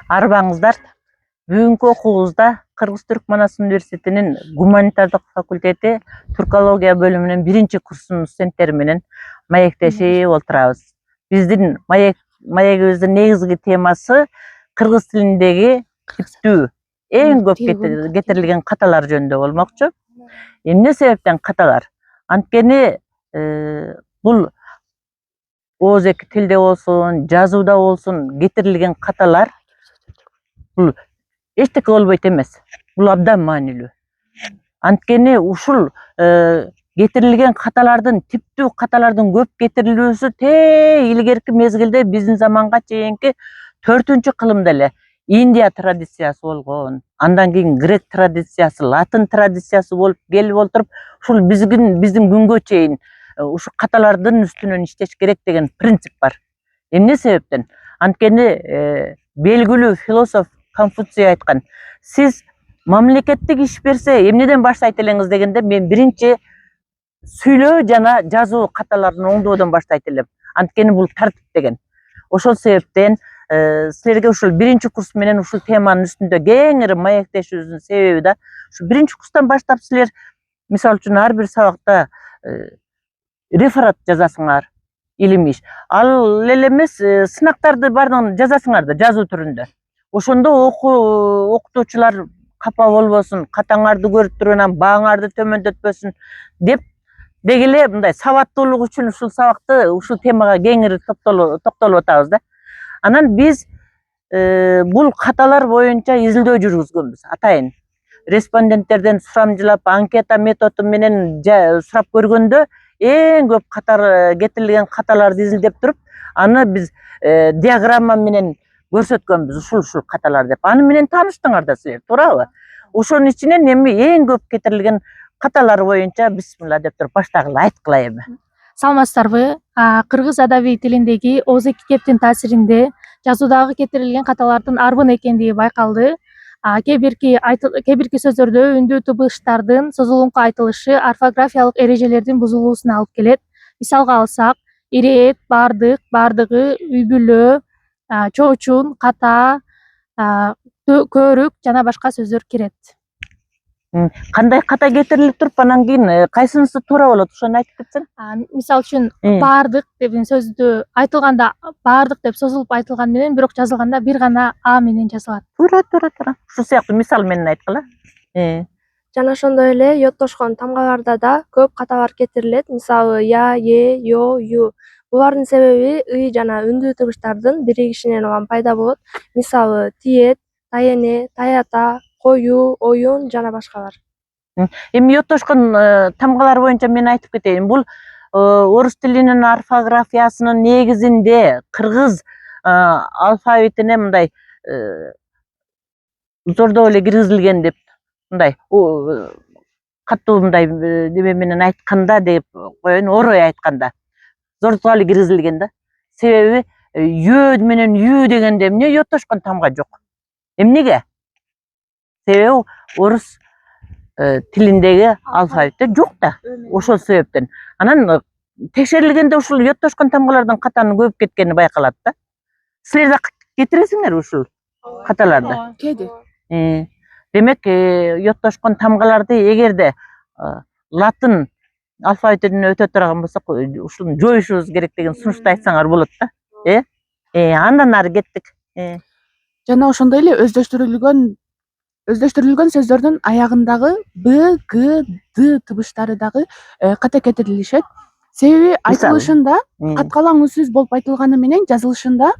Арбаңыздар. Бүгүнкү окуубузда Кыргыз Түркманас университетинин гуманитардык факультети туркология бөлүмүнүн 1-курсунун студенттери менен маектешип отурабыз. Биздин маегибиздин негизги темасы кыргыз тилиндеги типтүү эң көп кетирилген каталар жөнүндө болмокчу. Эмне себептен каталар? Анткени бул ооз эки тилде болсун, жазууда болсун кетирилген каталар бул эчтеке болбойт эмес. Бул абдан маанилүү. Анткени ушул кетирилген каталардын, типтүү каталардын көп кетирилүүсү илгерки мезгилде биздин заманга чейинки 4-кылымда эле Индия традициясы болгон, андан кийин грек традициясы, латын традициясы болуп келип отуруп, ушул биздин күнгө чейин ушу каталардын үстүнөн иштеш керек деген принцип бар. Эмне себептен? Анткени белгилүү философ Конфуций айткан, сиз мамлекеттик иш берсе эмнеден баштайт элеңиз дегенде, мен биринчи сүйлөө жана жазуу каталарын оңдоодон баштайт элем. Анткени бул тартип деген. Ошол себептен силерге ушул 1-курс менен ушул теманын үстүндө кеңири маектешибиздин себеби да, ушу 1-курстан баштап силер мисалы үчүн ар бир сабакта реферат жазасыңар, илимий иш. Ал эле эмес, сынактарды баардыгын жазасыңар да жазуу түрүндө. Ошондо окутуучулар капа болбосун, катаңарды көрүп туруп анан бааңарды төмөндөтпөсүн деп деги эле мындай сабаттуулук үчүн ушул сабакты ушул темага кеңири токтолуп атабыз да. Анан биз бул каталар боюнча изилдөө жүргүзгөнбүз. Атайын респонденттерден сурамжылап, анкета методу менен сурап көргөндө эң көп кетирилген каталарды изилдеп туруп, аны биз диаграмма менен көрсөткөнбүз, ушул каталар деп. Аны менен тааныштыңар да силер, туурабы? Ошонун ичинен эми эң көп кетирилген каталар боюнча бисмилла деп туруп баштагыла, айткыла эми. Саламатсыздарбы? Кыргыз адабий тилиндеги ооз эки кептин таасиринде жазуудагы кетирилген каталардын арбын экендиги байкалды. Кээ бирки сөздөрдө үндүү тыбыштардын созулуңку айтылышы орфографиялык эрежелердин бузулуусуна алып келет. Мисалга алсак, ирет, бардык, бардыгы, үй бүлө, чоочун, ката, көрүк жана башка сөздөр кирет. Кандай ката кетирилип туруп, анан кийин кайсынысы туура болот, ошону айтып кетсең? Мисалы үчүн бардык деген сөздү айтылганда бардык деп созулуп айтылган менен, бирок жазылганда бир гана а менен жазылат. Туура. Ушул сыяктуу мисал менен айткыла. Жана ошондой эле йоттошкон тамгаларда да көп каталар кетирилет. Мисалы я, е, ё, ю. Булардын себеби ый жана үндүү тыбыштардын биригишинен улам пайда болот. Мисалы тиет, таяне, таята, коюу, оюн жана башкалар. Эми йоттошкон тамгалар боюнча мен айтып кетейин. Бул орус тилинин орфографиясынын негизинде кыргыз алфавитине мындай зордоп эле киргизилген деп, мындай катуу мындай неме менен айтканда деп коеюн, орой айтканда зордук эле киргизилген да. Себеби ё менен ю дегенде эмне йоттошкон тамга жок. Эмнеге? Себеби орус тилиндеги алфавитте жок да. Ошол себептен. Анан текшерилгенде ушул йоттошкон тамгалардын катанын көп кеткени байкалат да. Силер да кетиресиңер ушул каталарды? Кээде. Демек, йоттошкон тамгаларды эгерде латын алфавитинен өтө турган болсок, ушуну жоюшубуз керек деген сунушту айтсаңар болот да. Андан ары кеттик. Жана ошондой эле өздөштүрүлгөн сөздөрдүн аягындагы б, г, д тыбыштары дагы ката кетирилишет. Себеби айтылышында каткалаң үнсүз болуп айтылганы менен жазылышында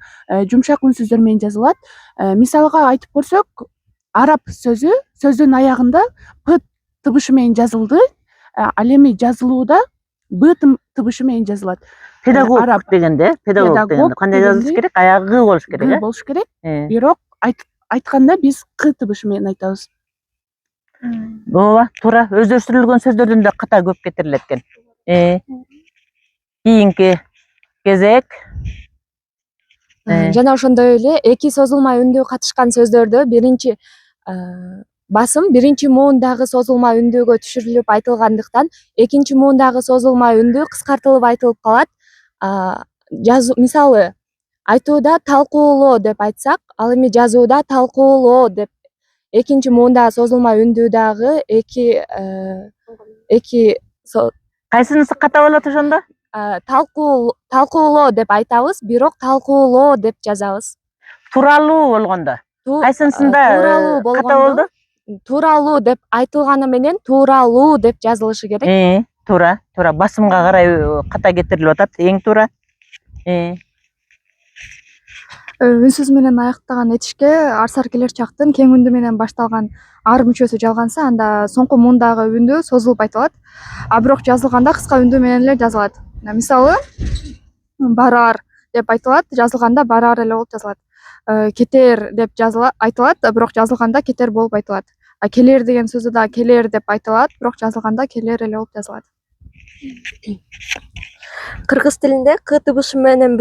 жумшак үнсүздөр менен жазылат. Мисалга айтып көрсөк, араб сөздүн аягында п тыбышы менен жазылды, ал эми жазылууда б тыбышы менен жазылат. Педагог дегенде, кандай жазылыш керек? Аягы болуш керек, г болуш керек. Бирок айтканда биз к тыбышы менен айтабыз. Ооба, туура. Өздөштүрүлгөн сөздөрдүн да ката көп кетирилет экен. Кийинки кезек. Жана ошондой эле эки созулма үндүү катышкан сөздөрдө биринчи басым биринчи муундагы созулма үндүүгө түшүрүлүп айтылгандыктан, экинчи муундагы созулма үндүү кыскартылып айтылып калат. Мисалы айтууда талкуулоо деп айтсак, ал эми жазууда талкуулоо деп экинчи муунда созулма үндүү дагы эки Кайсынысы ката болот ошондо? талкуулоо деп айтабыз, бирок талкуулоо деп жазабыз. Тууралуу болгондо. Кайсынысында тууралуу ката болду? Тууралуу деп айтылганы менен тууралуу деп жазылышы керек. Туура. Басымга карай ката кетирилип атат. Эң туура. Үнсүз менен аяктаган этишке арсар келер чактын кең үндү менен башталган ар мүчөсү жалганса, анда соңку муундагы үндү созулуп айтылат. А бирок жазылганда кыска үндү менен эле жазылат. Мисалы, барар деп айтылат, жазылганда барар эле болуп жазылат. Кетер деп айтылат, бирок жазылганда кетер болуп айтылат. Келер деген сөздү да келер деп айтылат, бирок жазылганда келер эле болуп жазылат. Кыргыз тилинде к тыбышы менен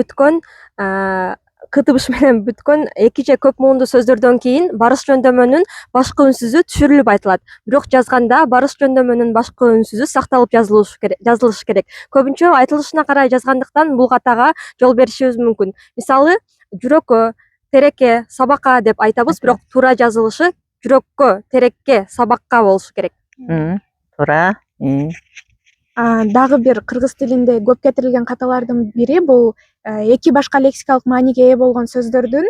бүткөн эки же көп муунду сөздөрдөн кийин барыш жөндөмөнүн башкы үнсүзү түшүрүлүп айтылат. Бирок жазганда барыш жөндөмөнүн башкы үнсүзү сакталып жазылышы керек. Көбүнчө айтылышына карай жазгандыктан бул катага жол беришибиз мүмкүн. Мисалы, жүрөккө, терекке, сабакка деп айтабыз, бирок туура жазылышы жүрөккө, терекке, сабакка болушу керек. Туура. Дагы бир кыргыз тилинде көп кетирилген каталардын бири бул эки башка лексикалык мааниге ээ болгон сөздөрдүн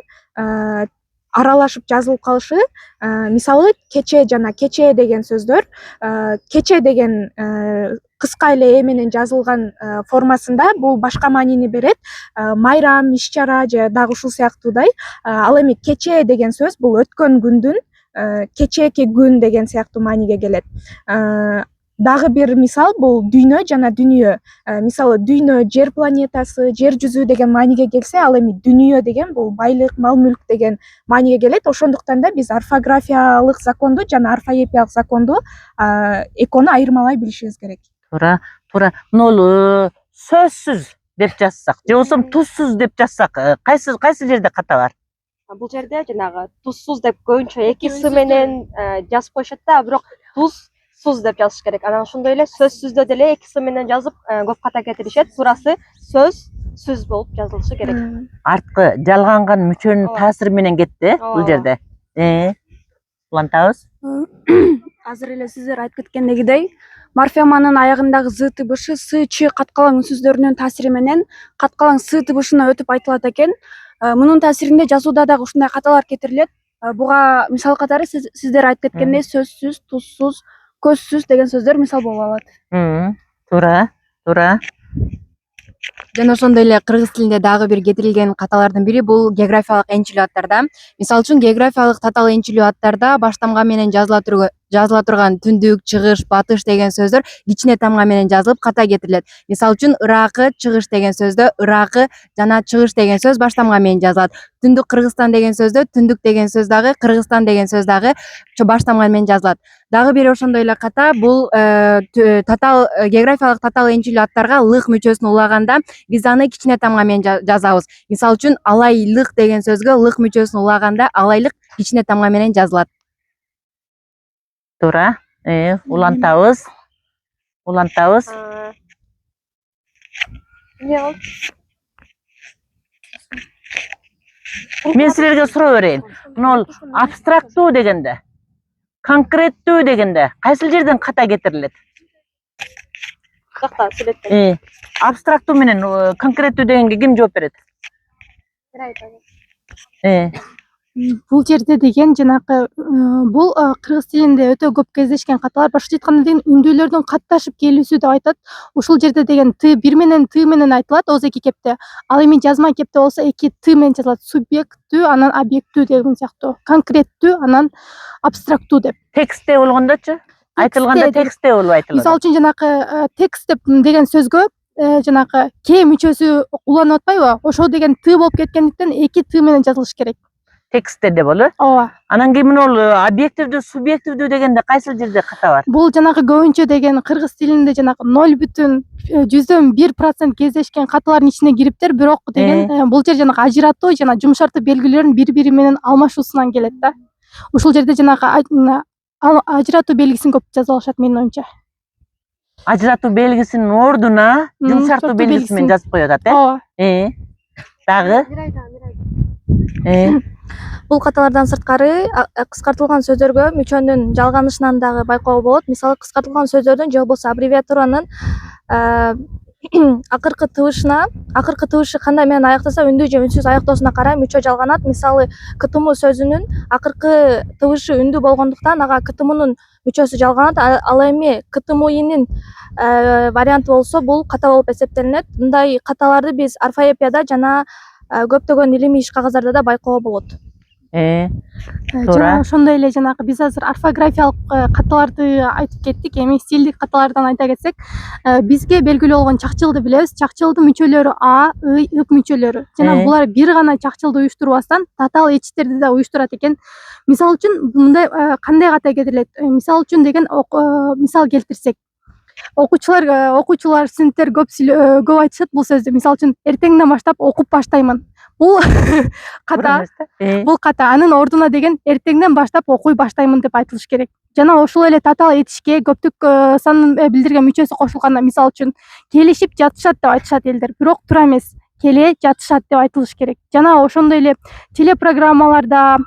аралашып жазылып калышы. Мисалы, кече жана кечээ деген сөздөр кече деген кыска эле э менен жазылган формасында бул башка маанини берет. Майрам, иш чара же дагы ушул сыяктуудай. Ал эми кечээ деген сөз бул өткөн күндүн кечээки күн деген сыяктуу мааниге келет. Дагы бир мисал бул дүйнө жана дүнүйө. Мисалы, дүйнө жер планетасы, жер жүзү деген мааниге келсе, ал эми дүнүйө деген бул байлык, мал мүлк деген мааниге келет. Ошондуктан да биз орфографиялык законду жана орфоэпиялык законду экөөнү айырмалай билишибиз керек. Туура. Мына сөзсүз деп жазсак, же болбосо тузсуз деп жазсак, кайсы жерде ката бар? Бул жерде жанагы тузсуз деп көбүнчө эки с менен жазып коюшат да, бирок суз деп жазыш керек. Анан ошондой эле сөзсүздө деле эки с менен жазып көп ката кетиришет. Туурасы сөз болуп жазылышы керек. Арткы жалганган мүчөнүн таасири менен кетти бул жерде. Улантабыз. Азыр эле сиздер айтып кеткендегидей, морфеманын аягындагы з тыбышы с, ч каткалаң үнсүздөрүнүн таасири менен каткалаң с тыбышына өтүп айтылат экен. Мунун таасиринде жазууда дагы ушундай каталар кетирилет. Буга мисал катары сиздер айтып кеткендей сөзсүз, тузсуз, көзсүз деген сөздөр мисал болуп алат. Туура. Жана ошондой эле кыргыз тилинде дагы бир кетирилген каталардын бири бул географиялык энчилүү аттарда. Мисалы үчүн географиялык татаал энчилүү аттарда баш тамга менен жазыла турган түндүк, чыгыш, батыш деген сөздөр кичине тамга менен жазылып ката кетирилет. Мисалы үчүн ыракы, чыгыш деген сөздө ыракы жана чыгыш деген сөз баш тамга менен жазылат. Түндүк Кыргызстан деген сөздө түндүк деген сөз дагы, Кыргызстан деген сөз дагы баш тамга менен жазылат. Дагы бир ошондой эле ката бул географиялык татаал энчилүү аттарга лык мүчөсүн улаганда биз аны кичине тамга менен жазабыз. Мисалы үчүн алайлык деген сөзгө лык мүчөсүн улаганда алайлык кичине тамга менен жазылат. Туура. Улантабыз. Мен силерге суроо берейин. Мына абстрактуу дегенде, конкреттүү дегенде кайсыл жерден ката кетирилет? Жакта сүйлөттү. Абстрактуу менен конкреттүү дегенге ким жооп берет? Бул жерде деген жанакы бул кыргыз тилинде өтө көп кездешкен каталар. Башкача айтканда деген үндүүлөрдүн катташып келүүсү деп айтат. Ушул жерде деген т бир менен т менен айтылат ооз эки кепте. Ал эми жазма кепте болсо эки т менен жазылат. Субъекттүү, анан объекттүү деген сыяктуу. Конкреттүү, анан абстрактуу деп. Текстте болгондочу? Айтылганда текстте болуп айтылат. Мисалы үчүн жанакы текст деген сөзгө жанакы к мүчөсү уланып атпайбы? Ошол деген т болуп кеткендиктен эки т менен жазылыш керек. Текстте деп болот. Ооба. Анан кийин объективдүү, субъективдүү дегенде кайсыл жерде ката бар? Бул жанагы көбүнчө деген кыргыз тилинде жанагы 0,1% кездешкен каталардын ичине кириптир, бирок деген бул жер жанагы ажыратуу жана жумшартуу белгилерин бири-бири менен алмашуусунан келет да. Ушул жерде жанагы ажыратуу белгисин көп жаза алышат менин оюмча. Ажыратуу белгисинин ордуна жумшартуу белгиси менен жазып коюп атат, Ооба. Дагы? Бул каталардан сырткары кыскартылган сөздөргө мүчөнүн жалганышынан дагы байкоого болот. Мисалы кыскартылган сөздөрдүн же болбосо аббревиатуранын акыркы тыбышы кандай менен аяктаса, үндүү же үнсүз аяктоосуна карай мүчө жалганат. Мисалы ктм сөзүнүн акыркы тыбышы үндүү болгондуктан ага ктмнун мүчөсү жалганат. Ал эми ктминин варианты болсо бул ката болуп эсептелинет. Мындай каталарды биз орфоэпияда жана көптөгөн илимий иш кагаздарда да байкоого болот. Туура. Жана ошондой эле жанагы биз азыр орфографиялык каталарды айтып кеттик. Эми стилдик каталардан айта кетсек, бизге белгилүү болгон чакчылды билебиз. Чакчылдын мүчөлөрү а, ый, ык мүчөлөрү. Жана булар бир гана чакчылды уюштурбастан татаал эчиштерди да уюштурат экен. Мисалы үчүн мындай кандай ката кетирилет? Мисалы үчүн деген мисал келтирсек, окуучулар, студенттер көп айтышат бул сөздү. Мисалы үчүн эртеңден баштап окуп баштаймын. Бул ката. Бул ката. Анын ордуна деген эртеңден баштап окуй баштаймын деп айтылыш керек. Жана ошол эле татаал этишке көптүк санын билдирген мүчөсү кошулганда, мисалы үчүн келишип жатышат деп айтышат элдер. Бирок туура эмес. Келе жатышат деп айтылыш керек. Жана ошондой эле телепрограммаларда,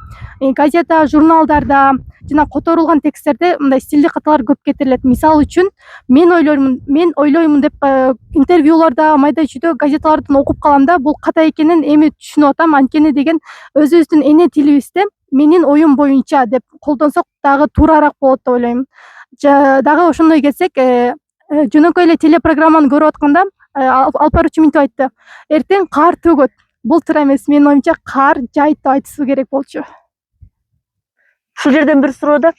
газета, журналдарда жана которулган тексттерде мындай стилдик каталар көп кетирилет. Мисалы үчүн мен ойлоймун деп интервьюларда, майда чүйдө газеталардан окуп калам да, бул ката экенин эми түшүнүп атам. Анткени деген өзүбүздүн эне тилибизде менин оюм боюнча деп колдонсок дагы туурараак болот деп ойлойм. Дагы ошондой кетсек, жөнөкөй эле телепрограмманы көрүп атканда Алпар Учуминтип айтты. Эртең кар төгөт. Бул туура эмес. Менин оюмча кар жайт деп айтышыбыз керек болчу. Ушул жерден бир суроо да.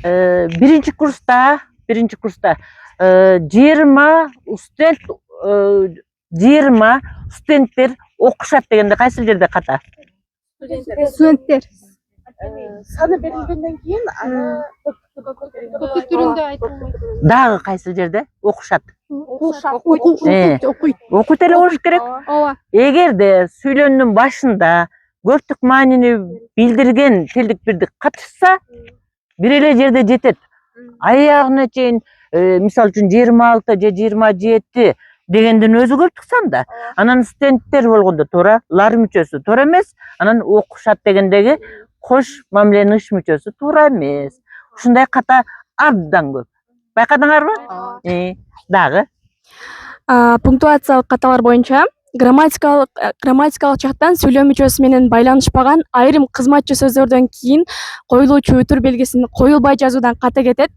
Биринчи курста 20 студенттер окушат дегенде кайсы жерде ката? Студенттер Саны берилгенден кийин аны көптүк түрүндө айтылбайт. Дагы кайсы жерде окушат? Окуйт. Окуйт эле болуш керек. Ооба. Эгерде сүйлөмдүн башында көптүк маанини билдирген тилдик бирдик катышса, бир эле жерде жетет. Аягына чейин, мисалы үчүн 26 же 27 дегендин өзү көптүк санда. Анан студенттер болгондо туура, лар мүчөсү туура эмес. Анан окушат дегендеги кош мамиленин иш мүчөсү туура эмес. Ушундай ката абдан көп. Байкадыңарбы? Дагы? Пунктуациялык каталар боюнча грамматикалык жактан сүйлөм мүчөсү менен байланышпаган айрым кызматчы сөздөрдөн кийин коюлуучу үтүр белгисин коюлбай жазуудан ката кетет.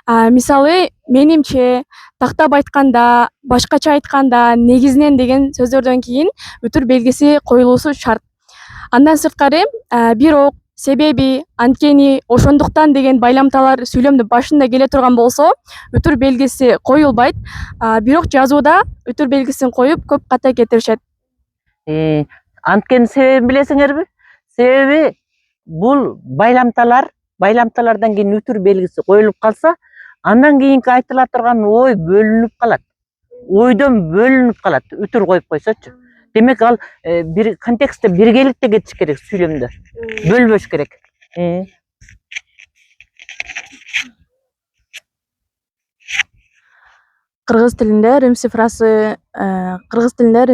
Мисалы, менимче, тактап айтканда, башкача айтканда, негизинен деген сөздөрдөн кийин үтүр белгиси коюлуусу шарт. Андан сырткары, бирок, себеби, анткени, ошондуктан деген байламталар сүйлөмдүн башында келе турган болсо, үтүр белгиси коюлбайт. Бирок жазууда үтүр белгисин коюп көп ката кетиришет. Анткени себебин билесиңерби? Себеби бул байламталардан кийин үтүр белгиси коюлуп калса, андан кийинки айтыла турган ой бөлүнүп калат. Ойдон бөлүнүп калат, үтүр коюп койсочу. Демек ал бир контекстте биргеликте кетиш керек сүйлөмдө. Бөлбөш керек. Кыргыз тилинде рим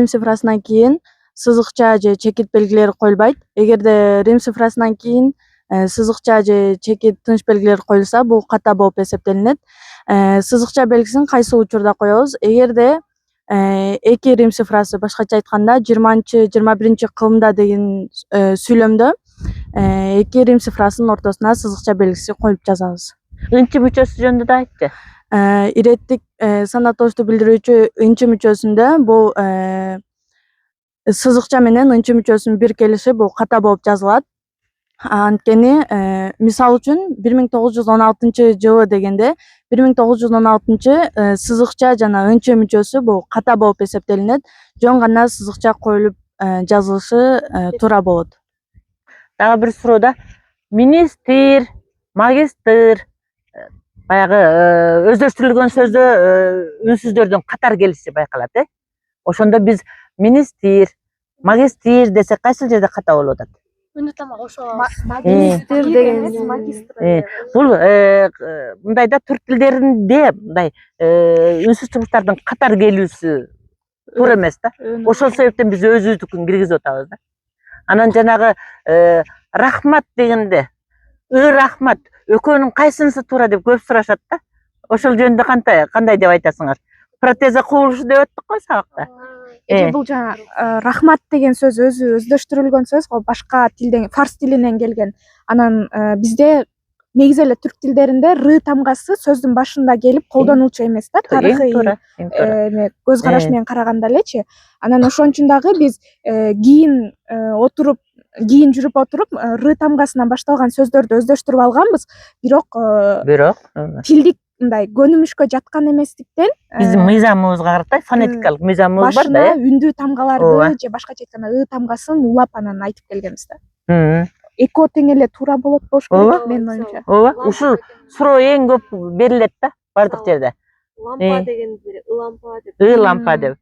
цифрасынан кийин сызыкча же чекит белгилери коюлбайт. Эгерде рим цифрасынан кийин сызыкча же чекит тыныч белгилери коюлса, бул ката болуп эсептелинет. Сызыкча белгисин кайсы учурда коебуз? Эгерде эки рим цифрасы, башкача айтканда 20-21 кылымда деген сүйлөмдө эки рим цифрасынын ортосуна сызыкча белгиси коюп жазабыз. Ынчы мүчөсү жөнүндө да айтчы. Иреттик санатошту билдирүүчү ынчы мүчөсүндө бул сызыкча менен ынчы мүчөсүнүн биркелиши бул ката болуп жазылат. Анткени, мисалы үчүн 1916-жылы дегенде 1916 сызыкча жана ынчы мүчөсү бул ката болуп эсептелинет. Жөн гана сызыкча коюлуп жазылышы туура болот. Дагы бир суроо да. Министр, магистр, баягы өздөштүрүлгөн сөздө үнсүздөрдүн катар келиши байкалат, Ошондо биз министр, магистр десек кайсы жерде ката болуп атат? Үндү тамак ошо. Магистр деген. Бул мындай да түрк тилдеринде мындай үнсүз чыгыштардын катар келүүсү туура эмес да. Ошол себептен биз өзүбүздүкүн киргизип атабыз да. Анан жанагы рахмат дегенде рахмат экөөнүн кайсынысы туура деп көп сурашат да. Ошол жөнүндө кандай деп айтасыңар? Протеза кубулушу деп өттүк го сабакта. Бул жана рахмат деген сөз өзү өздөштүрүлгөн сөз го, башка тилден, фарс тилинен келген. Анан бизде негизи эле түрк тилдеринде р тамгасы сөздүн башында келип колдонулчу эмес да, тарыхый көз караш менен караганда элечи. Анан ошон дагы биз кийин жүрүп отуруп р тамгасынан башталган сөздөрдү өздөштүрүп алганбыз, бирок тилдик мындай көнүмүшкө жаткан эместиктен биздин мыйзамыбызга карата фонетикалык мыйзамыбыз бар да. Башына үндүү тамгаларды же башкача айтканда тамгасын улап анан айтып келгенбиз да. Экөө тең эле туура болот болуш керек менин оюмча. Ооба, ушул суроо эң көп берилет да бардык жерде. Лампа дегенди лампа деп. Лампа деп.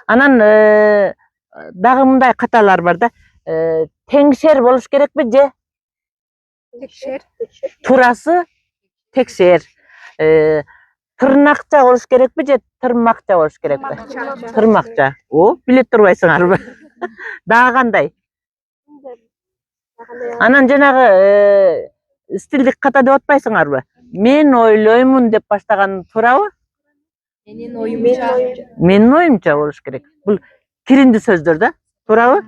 Анан дагы мындай каталар бар да. Теңшер болуш керекпи же? Текшер. Туурасы текшер. Тырнакча болуш керекпи же тырмакча болуш керекпи? Тырмакча. Биле турбайсыңарбы? Дагы кандай? Анан жанагы стилдик ката деп атпайсыңарбы? Мен ойлоймун деп баштаган туурабы? Менин оюмча болуш керек. Бул кириндүү сөздөр да, туурабы?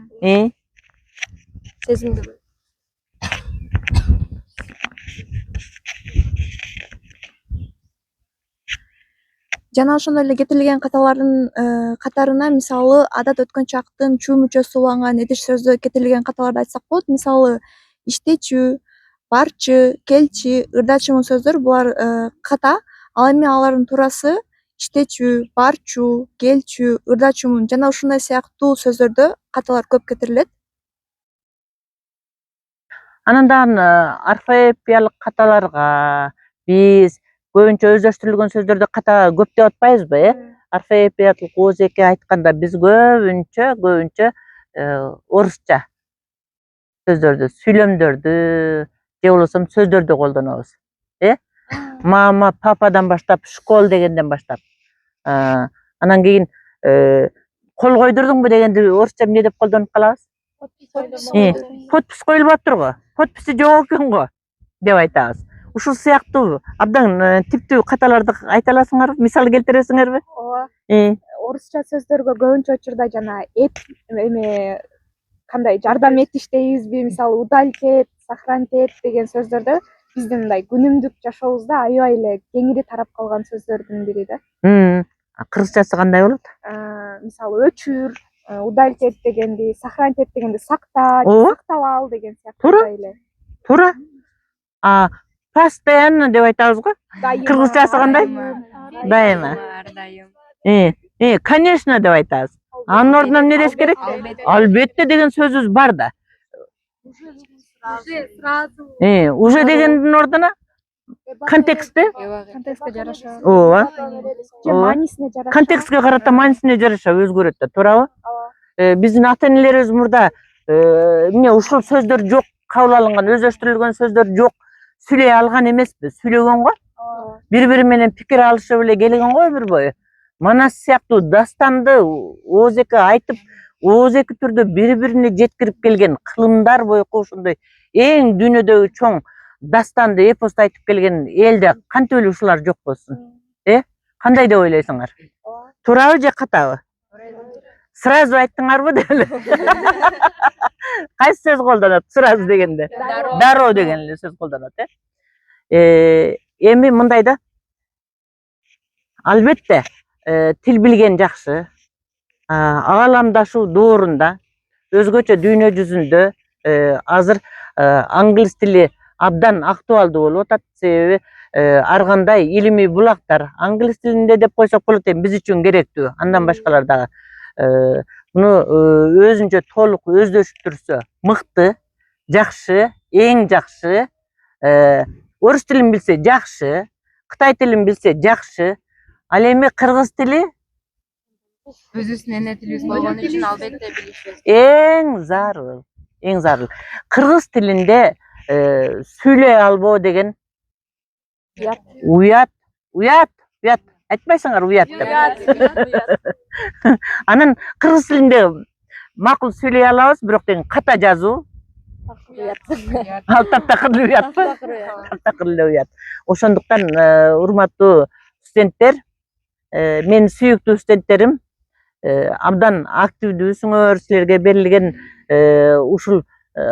Сезимдүү. Жана ошондой эле кетирилген каталардын катарына мисалы адат өткөн чактын чүү мүчөсү уланган идиш сөздө кетирилген каталарды айтсак болот. Мисалы иштечү, барчы, келчи, ырдачымын сөздөр булар ката. Ал эми алардын туурасы иштечү, барчу, келчү, ырдачымын жана ушундай сыяктуу сөздөрдө каталар көп кетирилет. Анан дагы орфоэпиялык каталарга биз көбүнчө өздөштүрүлгөн сөздөрдө ката көп деп атпайбызбы, орфоэпиялык ооз-эки айтканда биз көбүнчө орусча сөздөрдү, сүйлөмдөрдү же болбосо сөздөрдү колдонобуз. Мама, пападан баштап, школ дегенден баштап. Анан кийин кол койдурдуңбу дегенди орусча эмне деп колдонуп калабыз? Подпись коюлуп атыптыр го. Подписи жок экен го деп айтабыз. Ушул сыяктуу абдан типтүү каталарды айта аласыңарбы? Мисал келтиресиңерби? Ооба. Орусча сөздөргө көбүнчө учурда жана кандай жардам этиш дейбизби, мисалы удалить эт, сохранить эт деген сөздөрдө биздин мындай күнүмдүк жашообузда аябай эле кеңири тарап калган сөздөрдүн бири да. Кыргызчасы кандай болот? Мисалы өчүр, удалить эт дегенди, сохранить эт дегенди сакта, сактап ал деген сыяктуу эле. Туура. Постоянно деп айтабыз го. Кыргызчасы кандай? Дайыма. Конечно деп айтабыз. Анын ордуна эмне деш керек? Албетте деген сөзүбүз бар да. Уже дегендин ордуна контекстте жараша. ооба. Же маанисине жараша. Контекстке карата маанисине жараша өзгөрөт да, туурабы? Биздин ата-энелерибиз мурда эмне ушул сөздөр жок, кабыл алынган, өздөштүрүлгөн сөздөр жок, сүйлөй алган эмеспи, сүйлөгөн го. Бири-бири менен пикир алышып эле келген го өмүр бою. Мана сыяктуу дастанды ооз-эки айтып, ооз-эки түрдө бири-бирине жеткирип келген кылымдар боюнча ошондой эң дүйнөдөгү чоң дастанды, эпосту айтып келген элде кантип эле ушулар жок болсун? Кандай деп ойлойсуңар? Туурабы же катабы? Сразу айттыңарбы деле? Кайсы сөз колдонот сразу дегенде? Дароо деген эле сөз колдонот, Эми мындай да. Албетте, тил билген жакшы. Ааламдашуу доорунда, өзгөчө дүйнө жүзүндө азыр англис тили абдан актуалдуу болуп атат. Себеби ар кандай илимий булактар англис тилинде деп койсок болот, биз үчүн керектүү. Андан башкалар дагы муну өзүнчө толук өздөшүп турса мыкты, жакшы, эң жакшы. Орус тилин билсе жакшы, кытай тилин билсе жакшы. Ал эми кыргыз тили Өзүбүздүн эне тилибиз болгон үчүн албетте билишибиз. эң зарыл, эң зарыл. Кыргыз тилинде сүйлөй албоо деген уят Айтпайсыңар уят деп. Анан кыргыз тилинде макул сүйлөй алабыз, бирок деген ката жазуу. Ал таптакыр уятпы? Таптакыр эле уят. Ошондуктан урматтуу студенттер, менин сүйүктүү студенттерим, абдан активдүүсүңөр, силерге берилген ушул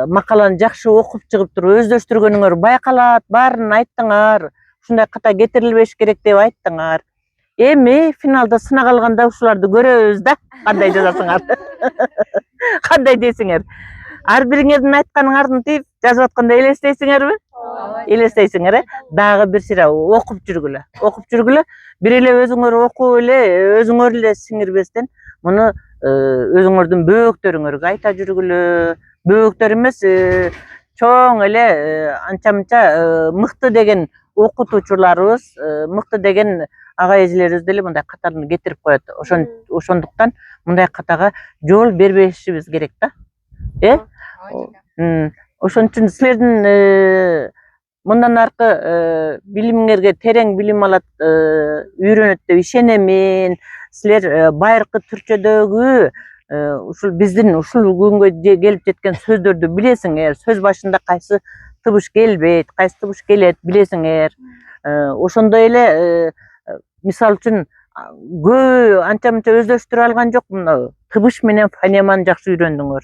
макаланы жакшы окуп чыгып туруп өздөштүргөнүңөр байкалат, баарын айттыңар. Ушундай ката кетирилбеш керек деп айттыңар. Эми финалда сынак алганда ушуларды көрөбүз да, кандай жазасыңар. Кандай десиңер. Ар бириңердин айтканыңардын тип жазып атканда элестейсиңерби? Элестейсиңер, дагы бир сыйра окуп жүргүлө. Окуп жүргүлө. Бир эле өзүңөр окуп эле, өзүңөр эле сиңирбестен муну өзүңөрдүн бөөктөрүңөргө айта жүргүлө. Бөөктөр эмес, чоң эле анча-мынча мыкты деген окутуучуларыбыз, мыкты деген ага эжелерибиз деле мындай катаны кетирип коет. Ошондуктан мындай катага жол бербешибиз керек да. Ошон үчүн силердин мындан аркы билимиңерге терең билим алат, үйрөнөт деп ишенемин. Силер байыркы түрчөдөгү ушул биздин ушул күнгө келип жеткен сөздөрдү билесиңер. Сөз башында кайсы тыбыш келбейт, кайсы тыбыш келет билесиңер. Ошондой эле мисалы үчүн көп анча-мынча өздөштүрө алган жок, мына тыбыш менен фонеманы жакшы үйрөндүңөр.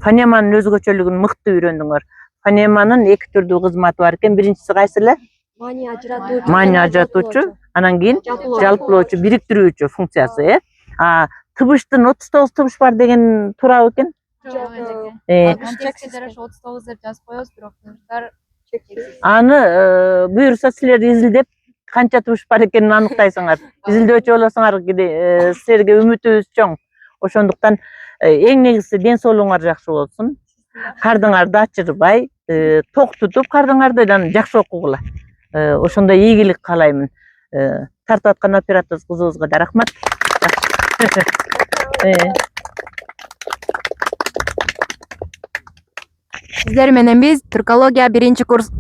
Фонеманын өзгөчөлүгүн мыкты үйрөндүңөр. Фонеманын эки түрдүү кызматы бар экен. Биринчиси кайсы эле? Маани ажыратуучу, анан кийин жалпылоочу, бириктирүүчү функциясы, тыбыштын 39 тыбыш бар деген туурабы экен? Контекстке жараша 39 деп жазып коебуз, бирок тыбыштар чексиз. Аны буюрса силер изилдеп канча тыбыш бар экенин аныктайсыңар. Изилдөөчү болосуңар, силерге үмүтүбүз чоң. Ошондуктан эң негизгиси ден соолугуңар жакшы болсун. Кардыңарды ачырбай, ток тутуп кардыңарды жакшы окугула. Ошондой ийгилик каалаймын. Тартып аткан оператор кызыбызга да рахмат. Сиздер менен биз түркология 1-курс